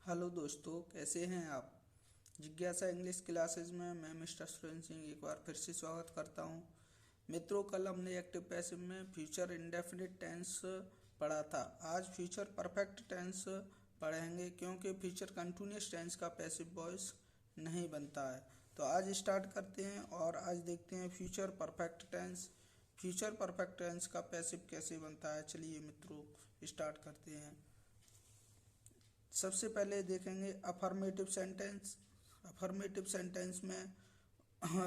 Hello दोस्तों, कैसे हैं आप। जिज्ञासा इंग्लिश क्लासेस में मैं मिस्टर सुरेंद्र सिंह एक बार फिर से स्वागत करता हूं। मित्रों, कल हमने एक्टिव पैसिव में फ्यूचर इंडेफिनिट टेंस पढ़ा था। आज फ्यूचर परफेक्ट टेंस पढ़ेंगे, क्योंकि फ्यूचर कंटिन्यूअस टेंस का पैसिव वॉइस नहीं बनता है। तो आज स्टार्ट करते हैं और आज देखते हैं future perfect tense. Future perfect tense का पैसिव कैसे बनता है। चलिए मित्रों, स्टार्ट करते हैं। सबसे पहले देखेंगे अफर्मेटिव सेंटेंस। अफर्मेटिव सेंटेंस में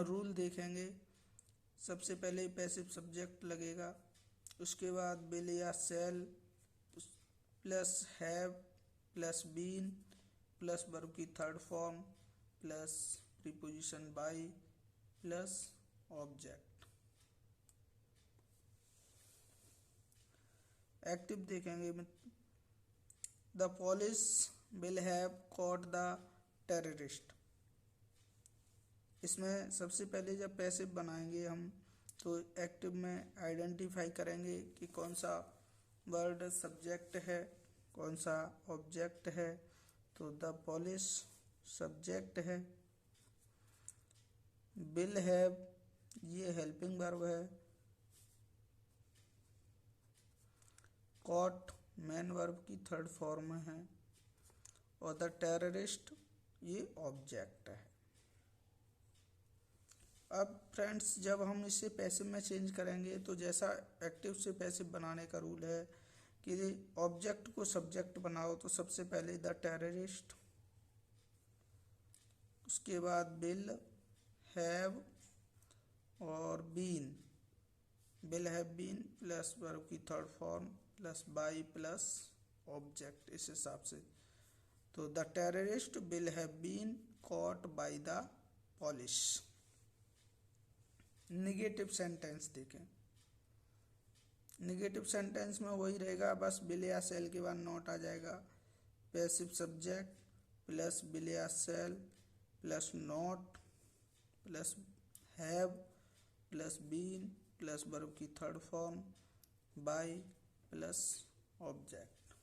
रूल देखेंगे। सबसे पहले पैसिव सब्जेक्ट लगेगा, उसके बाद विल या shall plus have plus been plus verb की third form plus preposition by plus object. Active देखेंगे, the police will have caught the terrorist. इसमें सबसे पहले जब पैसिव बनाएंगे हम, तो एक्टिव में आइडेंटिफाई करेंगे कि कौन सा वर्ड सब्जेक्ट है, कौन सा ऑब्जेक्ट है। तो द पुलिस सब्जेक्ट है, विल हैव ये हेल्पिंग वर्ब है, कॉट मेन वर्ब की थर्ड फॉर्म है और द टेररिस्ट ये ऑब्जेक्ट है। अब फ्रेंड्स, जब हम इसे पैसिव में चेंज करेंगे तो जैसा एक्टिव से पैसिव बनाने का रूल है कि ऑब्जेक्ट को सब्जेक्ट बनाओ, तो सबसे पहले द टेररिस्ट, उसके बाद विल हैव और been, will have been plus verb की third form plus by plus object, इस हिसाब से। तो the terrorist will have been caught by the police. Negative sentence देखें। निगेटिव सेंटेंस में वही रहेगा, बस विल या शैल के बाद नॉट आ जाएगा। पैसिव सब्जेक्ट प्लस विल या shall plus not plus have plus been plus verb की third form by plus object.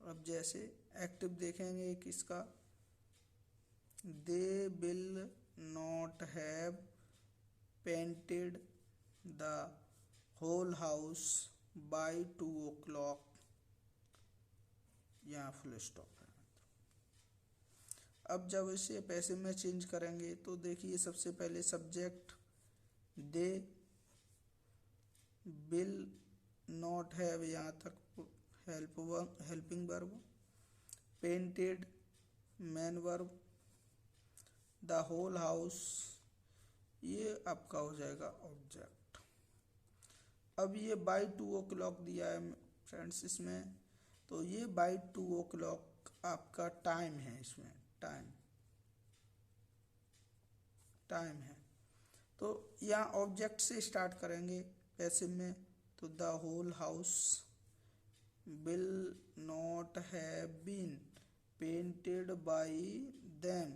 अब जैसे एक्टिव देखेंगे कि इसका, they will not have painted the whole house by 2 o'clock, यहाँ फुल स्टॉप है। अब जब इसे पैसिव में चेंज करेंगे तो देखिए, सबसे पहले subject they, will not have यहाँ तक helping verb, painted main verb, the whole house ये आपका हो जाएगा ऑब्जेक्ट। अब ये बाय 2 o'clock दिया है फ्रेंड्स इसमें, तो ये बाय 2 o'clock आपका टाइम है, इसमें टाइम है। तो यहाँ ऑब्जेक्ट से स्टार्ट करेंगे पैसिव में, तो the whole house will not have been painted by them.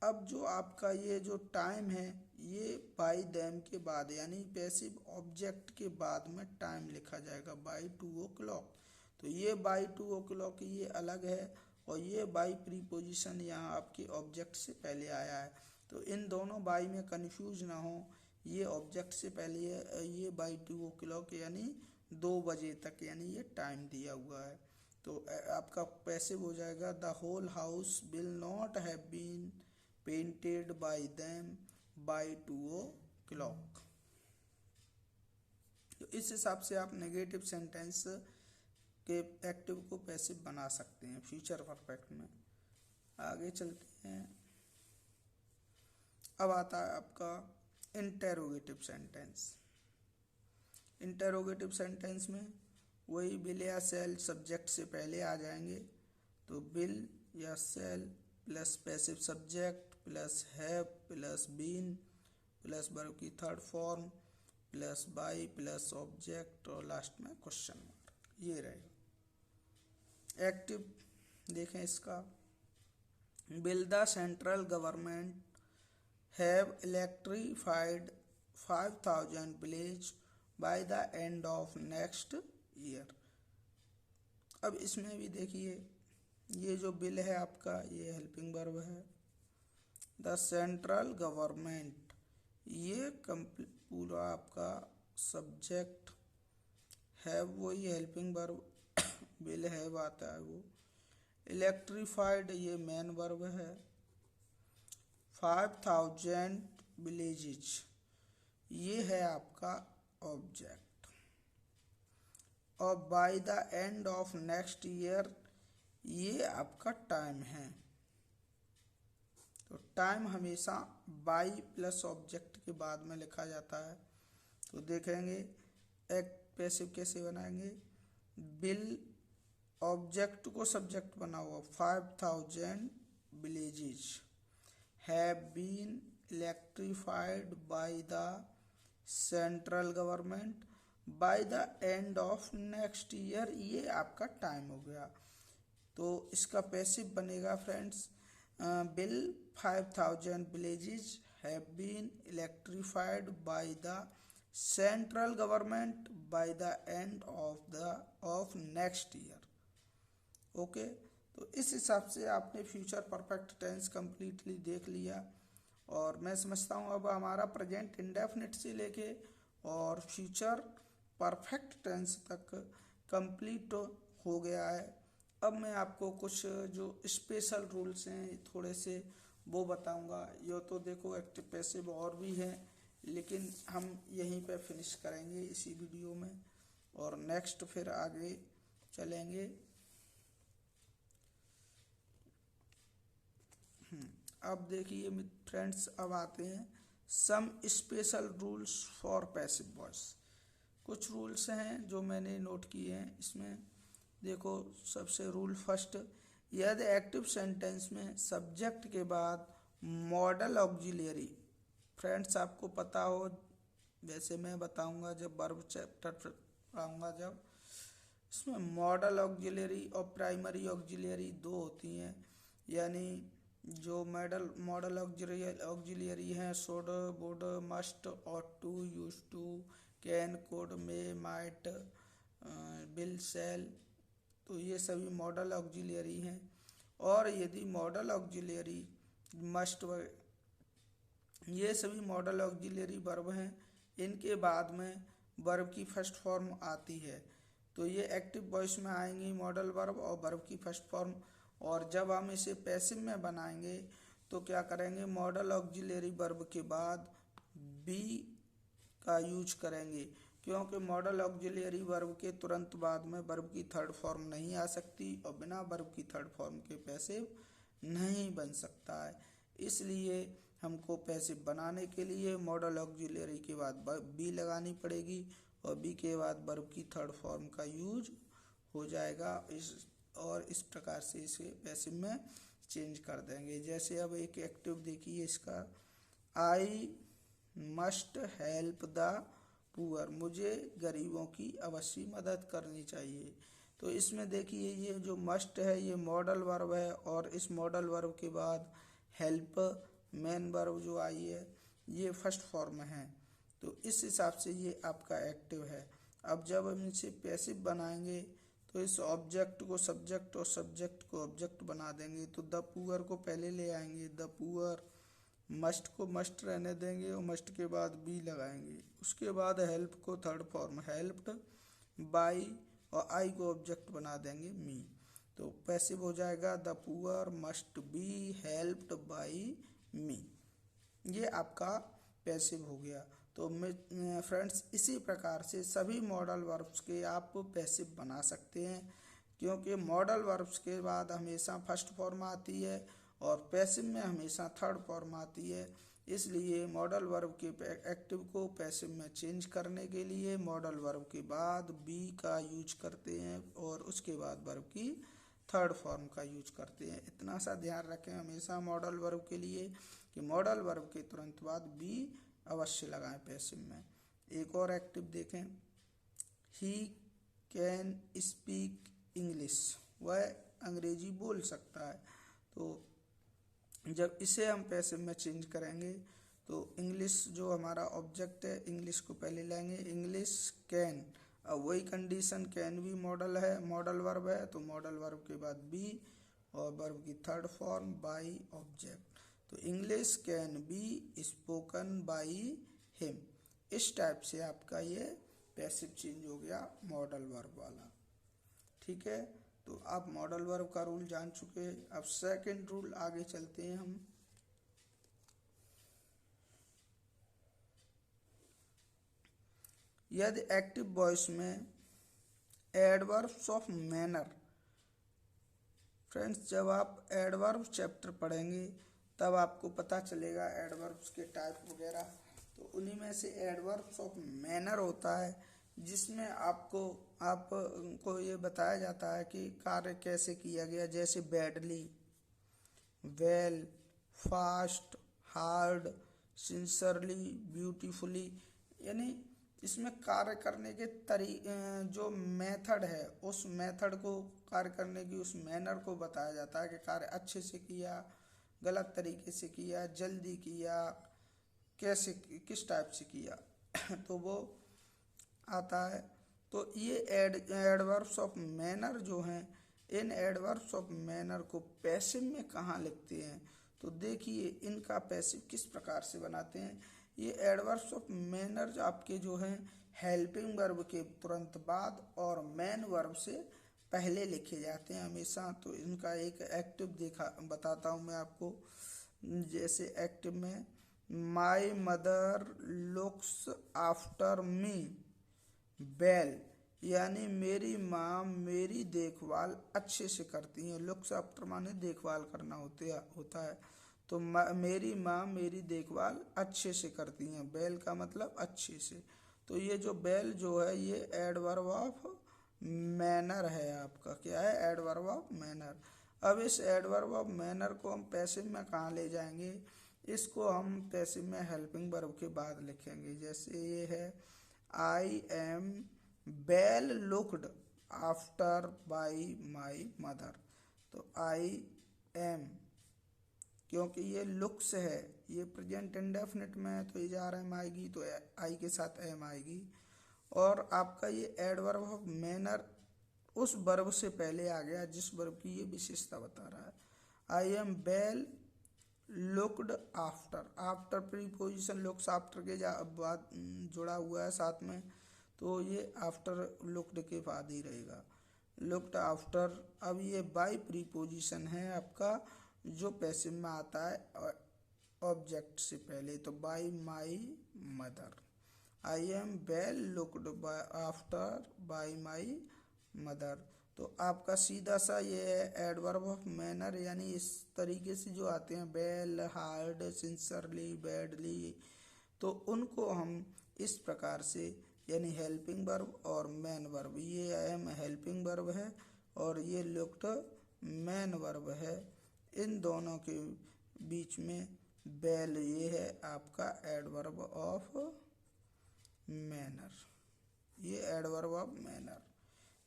अब जो आपका ये जो टाइम है, ये बाय देम के बाद, यानी पैसिव ऑब्जेक्ट के बाद में टाइम लिखा जाएगा बाय 2 o'clock। तो ये बाय 2 o'clock ये अलग है, और ये बाय प्रीपोजिशन यहाँ आपके ऑब्जेक्ट से पहले आया है। तो इन दोनों बाय में कंफ्यूज ना हो, ये ऑब्जेक्ट से पहले ये बाय 2 o'clock यानी 2 बजे तक, यानी ये टाइम दिया हुआ है। तो आपका पैसिव हो जाएगा, the whole house will not have been painted by them by 2 o'clock। तो इस हिसाब से आप नेगेटिव सेंटेंस के एक्टिव को पैसिव बना सकते हैं फ्यूचर परफेक्ट में। आगे चलते हैं। अब आता है आपका इंटेरोगेटिव सेंटेंस। इंटेरोगेटिव सेंटेंस में वही विल या शैल सब्जेक्ट से पहले आ जाएंगे, तो विल या shall plus passive subject plus have plus been plus verb की third form plus by plus object और लास्ट में क्वेश्चन मार्क, ये रहेगा। एक्टिव देखें इसका, will the central government have electrified 5000 village by the end of next year. अब इसमें भी देखिए, ये जो बिल है आपका ये हेल्पिंग वर्ब है। द सेंट्रल गवर्नमेंट ये पूरा आपका सब्जेक्ट है, वही हेल्पिंग वर्ब बिल है बात है वो। इलेक्ट्रीफाइड ये मेन वर्ब है। 5000 विलेजेज ये है आपका ऑब्जेक्ट। और bye the end of next year ये आपका टाइम है। तो टाइम हमेशा बाई प्लस ऑब्जेक्ट के बाद में लिखा जाता है। तो देखेंगे एक पैसिव कैसे बनाएंगे। बिल ऑब्जेक्ट को सब्जेक्ट बना हुआ 5000 villages have been electrified by the central government by the end of next year ये आपका टाइम हो गया। तो इसका पैसिव बनेगा friends will 5000 villages have been electrified by the central government by the end of next year. Okay, तो इस हिसाब से आपने फ्यूचर परफेक्ट टेंस कंप्लीटली देख लिया। और मैं समझता हूँ अब हमारा प्रेजेंट इंडेफिनिट से लेके और फ्यूचर परफेक्ट टेंस तक कंप्लीट हो गया है। अब मैं आपको कुछ जो स्पेशल रूल्स हैं थोड़े से वो बताऊंगा। यो तो देखो एक्टिव पैसिव और भी हैं, लेकिन हम यहीं पे फिनिश करेंगे इसी वीडियो में और नेक्स्ट फिर आगे चलेंगे। अब देखिए फ्रेंड्स, अब आते हैं some special rules for passive voice. कुछ रूल्स हैं जो मैंने नोट किए हैं इसमें। देखो सबसे रूल फर्स्ट, यदि एक्टिव सेंटेंस में सब्जेक्ट के बाद मॉडल ऑक्सिलरी, फ्रेंड्स आपको पता हो, वैसे मैं बताऊंगा जब वर्ब चैप्टर पढ़ाऊंगा जब, इसमें मॉडल ऑक्सिलरी और प्राइमरी ऑक्सिलरी दो होती हैं। यानी जो मॉडल ऑक्सिलरी हैं should, would, must, ought to, use to, can, could, may, might, will, shall, तो ये सभी मॉडल ऑक्सिलरी हैं। और यदि मॉडल ऑक्सिलरी मस्ट, ये सभी मॉडल ऑक्सिलरी वर्ब हैं, इनके बाद में वर्ब की फर्स्ट फॉर्म आती है तो ये एक्टिव वॉइस में आएंगी मॉडल वर्ब और वर्ब की फर्स्ट फॉर्म। और जब हम इसे पैसिव में बनाएंगे तो क्या करेंगे, मॉडल ऑक्सिलरी वर्ब के बाद बी का यूज करेंगे, क्योंकि मॉडल ऑक्सिलरी वर्ब के तुरंत बाद में वर्ब की थर्ड फॉर्म नहीं आ सकती और बिना वर्ब की थर्ड फॉर्म के पैसिव नहीं बन सकता है। इसलिए हमको पैसिव बनाने के लिए मॉडल ऑक्सिलरी के बाद बी लगानी पड़ेगी और बी के बाद वर्ब की थर्ड फॉर्म का यूज हो जाएगा। इस प्रकार से इसे पैसिव में चेंज कर देंगे। जैसे अब एक एक्टिव देखिए इसका, I must help the poor, मुझे गरीबों की अवश्य मदद करनी चाहिए। तो इसमें देखिए ये जो मस्ट है ये मॉडल वर्ब है और इस मॉडल वर्ब के बाद हेल्प मेन वर्ब जो आई है ये फर्स्ट फॉर्म है। तो इस हिसाब से ये आपका एक्टिव है। अब जब हम इसे पैसिव बनाएंगे तो इस ऑब्जेक्ट को सब्जेक्ट और सब्जेक्ट को ऑब्जेक्ट बना देंगे। तो द पुअर को पहले ले आएंगे, द पुअर, मस्ट को मस्ट रहने देंगे और मस्ट के बाद बी लगाएंगे। उसके बाद हेल्प को थर्ड फॉर्म हेल्प्ड बाई और आई को ऑब्जेक्ट बना देंगे मी। तो पैसिव हो जाएगा the poor must be helped by me. ये आपका पैसिव हो गया। तो फ्रेंड्स इसी प्रकार से सभी मॉडल वर्ब्स के आप पैसिव बना सकते हैं, क्योंकि मॉडल वर्ब्स के बाद हमेशा फर्स्ट फॉर्म आती है और पैसिव में हमेशा थर्ड फॉर्म आती है। इसलिए मॉडल वर्ब के एक्टिव को पैसिव में चेंज करने के लिए मॉडल वर्ब के बाद बी का यूज करते हैं और उसके बाद वर्ब की थर्ड फॉर्म का यूज करते हैं। इतना सा ध्यान रखें हमेशा मॉडल वर्ब के लिए कि मॉडल वर्ब के तुरंत बाद बी अवश्य लगाएं पैसिव में। एक और एक्टिव देखें, ही कैन स्पीक इंग्लिश, वह अंग्रेजी बोल सकता है। तो जब इसे हम पैसिव में चेंज करेंगे तो इंग्लिश जो हमारा ऑब्जेक्ट है इंग्लिश को पहले लेंगे, इंग्लिश कैन, अब वही कंडीशन कैन भी मॉडल है, मॉडल वर्ब है तो मॉडल वर्ब के बाद बी और वर्ब की थर्ड फॉर्म बाई ऑब्जेक्ट। तो English can be spoken by him. इस टाइप से आपका ये पैसिव चेंज हो गया मॉडल वर्ब वाला। ठीक है, तो आप मॉडल वर्ब का रूल जान चुके हैं। अब सेकंड रूल आगे चलते हैं हम। यदि एक्टिव वॉइस में एडवर्ब्स ऑफ मैनर, फ्रेंड्स जब आप एडवर्ब चैप्टर पढ़ेंगे तब आपको पता चलेगा एडवर्ब्स के टाइप वगैरह। तो उन्हीं में से एडवर्ब्स ऑफ मैनर होता है, जिसमें आपको ये बताया जाता है कि कार्य कैसे किया गया, जैसे badly, well, fast, hard, सिंसरली, beautifully. यानी इसमें कार्य करने के जो मेथड है, उस मेथड को, कार्य करने की उस मैनर को बताया जाता है कि कार्य अच्छे से किया, गलत तरीके से किया, जल्दी किया, कैसे, किस टाइप से किया तो वो आता है। तो ये एडवर्ब्स ऑफ मैनर जो हैं, इन एडवर्ब्स ऑफ मैनर को पैसिव में कहाँ लिखते हैं, तो देखिए इनका पैसिव किस प्रकार से बनाते हैं। ये एडवर्ब्स ऑफ मैनर आपके जो हैं हेल्पिंग वर्ब के तुरंत बाद और मेन वर्ब से पहले लिखे जाते हैं हमेशा। तो इनका एक एक्टिव बताता हूँ मैं आपको। जैसे एक्टिव में my mother looks after me well, यानी मेरी माँ मेरी देखभाल अच्छे से करती हैं। लुक्स आफ्टर माने देखभाल करना होता है। तो मेरी माँ मेरी देखभाल अच्छे से करती हैं, वेल का मतलब अच्छे से। तो ये जो वेल जो है ये एडवर्ब ऑफ मैनर है आपका। क्या है? Adverb of manner. अब इस एडवर्ब ऑफ मैनर को हम पैसिव में कहाँ ले जाएंगे? इसको हम पैसिव में हेल्पिंग वर्ब के बाद लिखेंगे। जैसे ये है I am well looked after by my mother. तो आई एम, क्योंकि ये लुक्स है, ये प्रेजेंट इंडेफिनिट में है तो इजार एम आएगी, तो आई के साथ एम आएगी। और आपका ये एडवर्ब ऑफ मैनर उस वर्ब से पहले आ गया जिस वर्ब की ये विशेषता बता रहा है। I am well looked after, after preposition looks after के बाद जुड़ा हुआ है साथ में, तो ये आफ्टर लुक्ड के बाद ही रहेगा, लुक्ड आफ्टर। अब ये बाई प्रीपोजिशन है आपका जो पैसिव में आता है ऑब्जेक्ट से पहले। तो by my mother, I am well looked after by my mother. तो आपका सीधा सा ये है एडवर्ब ऑफ मैनर, यानी इस तरीके से जो आते हैं वेल, हार्ड, सिंसरली, बैडली, तो उनको हम इस प्रकार से, यानी हेल्पिंग वर्ब और मैन वर्ब, ये एम हेल्पिंग वर्ब है और ये लुक्ड मैन वर्ब है, इन दोनों के बीच में वेल ये है आपका एडवर्ब ऑफ मैनर। ये एडवर्ब ऑफ मैनर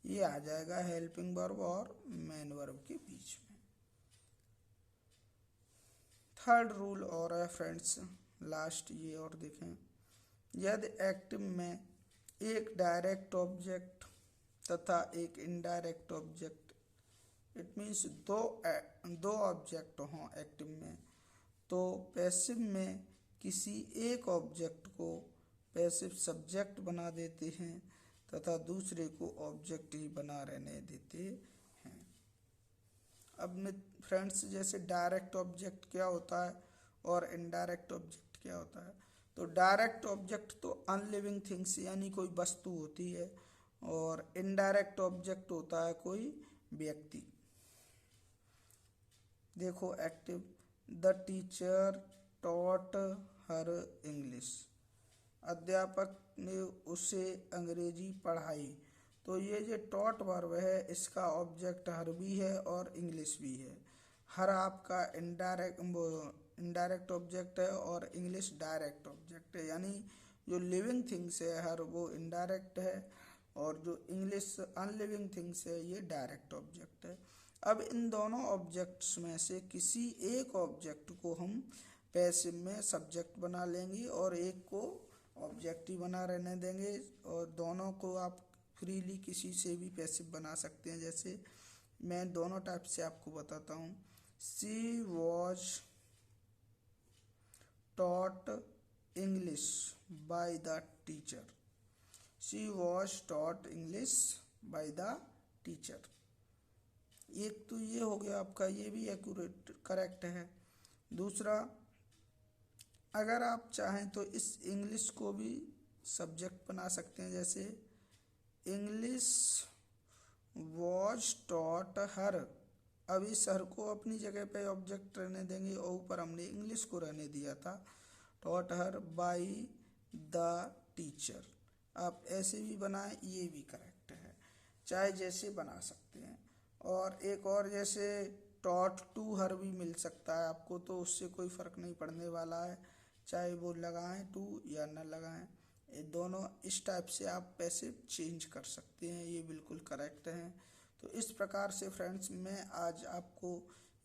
ये आ जाएगा हेल्पिंग वर्ब और मैन वर्ब के बीच में। थर्ड रूल और है फ्रेंड्स, लास्ट ये और देखें। यदि एक्टिव में एक डायरेक्ट ऑब्जेक्ट तथा एक इनडायरेक्ट ऑब्जेक्ट, इट मीन्स दो ऑब्जेक्ट हों एक्टिव में, तो पैसिव में किसी एक ऑब्जेक्ट को पैसिव सब्जेक्ट बना देते हैं तथा दूसरे को ऑब्जेक्ट ही बना रहने देते हैं। अब फ्रेंड्स जैसे डायरेक्ट ऑब्जेक्ट क्या होता है और इनडायरेक्ट ऑब्जेक्ट क्या होता है, तो डायरेक्ट ऑब्जेक्ट तो अनलिविंग थिंग्स यानी कोई वस्तु होती है, और इनडायरेक्ट ऑब्जेक्ट होता है कोई व्यक्ति। देखो active, the teacher taught her English, अध्यापक ने उसे अंग्रेजी पढ़ाई। तो ये जो टॉट वर्ब है इसका ऑब्जेक्ट हर भी है और इंग्लिश भी है। हर आपका इनडायरेक्ट ऑब्जेक्ट है और इंग्लिश डायरेक्ट ऑब्जेक्ट है, यानी जो लिविंग थिंग्स है हर वो इनडायरेक्ट है और जो इंग्लिश अनलिविंग थिंग्स है ये डायरेक्ट ऑब्जेक्ट है। अब इन दोनों ऑब्जेक्ट्स में से किसी एक ऑब्जेक्ट को हम पैसिव में सब्जेक्ट बना लेंगे और एक को ऑब्जेक्ट ही बना रहने देंगे, और दोनों को आप फ्रीली किसी से भी पैसिव बना सकते हैं। जैसे मैं दोनों टाइप से आपको बताता हूँ। She was taught English by the teacher. She was taught English by the teacher. एक तो ये हो गया आपका, ये भी एक्यूरेट करेक्ट है। दूसरा, अगर आप चाहें तो इस इंग्लिश को भी सब्जेक्ट बना सकते हैं, जैसे इंग्लिश वॉज टॉट हर। अब इस हर को अपनी जगह पे ऑब्जेक्ट रहने देंगे और ऊपर हमने इंग्लिश को रहने दिया था, taught her by the teacher. आप ऐसे भी बनाएं, ये भी करेक्ट है, चाहे जैसे बना सकते हैं। और एक और, जैसे टॉट टू हर भी मिल सकता है आपको, तो उससे कोई फ़र्क नहीं पड़ने वाला है, चाहे वो लगाएं टू या न लगाएं। ये दोनों इस टाइप से आप पैसिव चेंज कर सकते हैं, ये बिल्कुल करेक्ट हैं। तो इस प्रकार से फ्रेंड्स, मैं आज आपको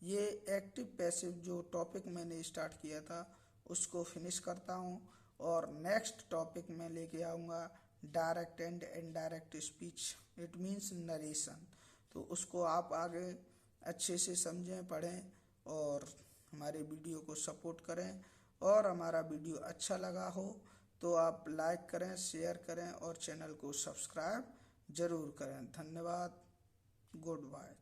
ये एक्टिव पैसिव जो टॉपिक मैंने स्टार्ट किया था उसको फिनिश करता हूँ, और नेक्स्ट टॉपिक में लेके आऊँगा direct and indirect speech, it means narration. तो उसको आप आगे अच्छे से समझें, पढ़ें और हमारे वीडियो को सपोर्ट करें। और हमारा वीडियो अच्छा लगा हो तो आप लाइक करें, शेयर करें और चैनल को सब्सक्राइब ज़रूर करें। धन्यवाद। Good bye.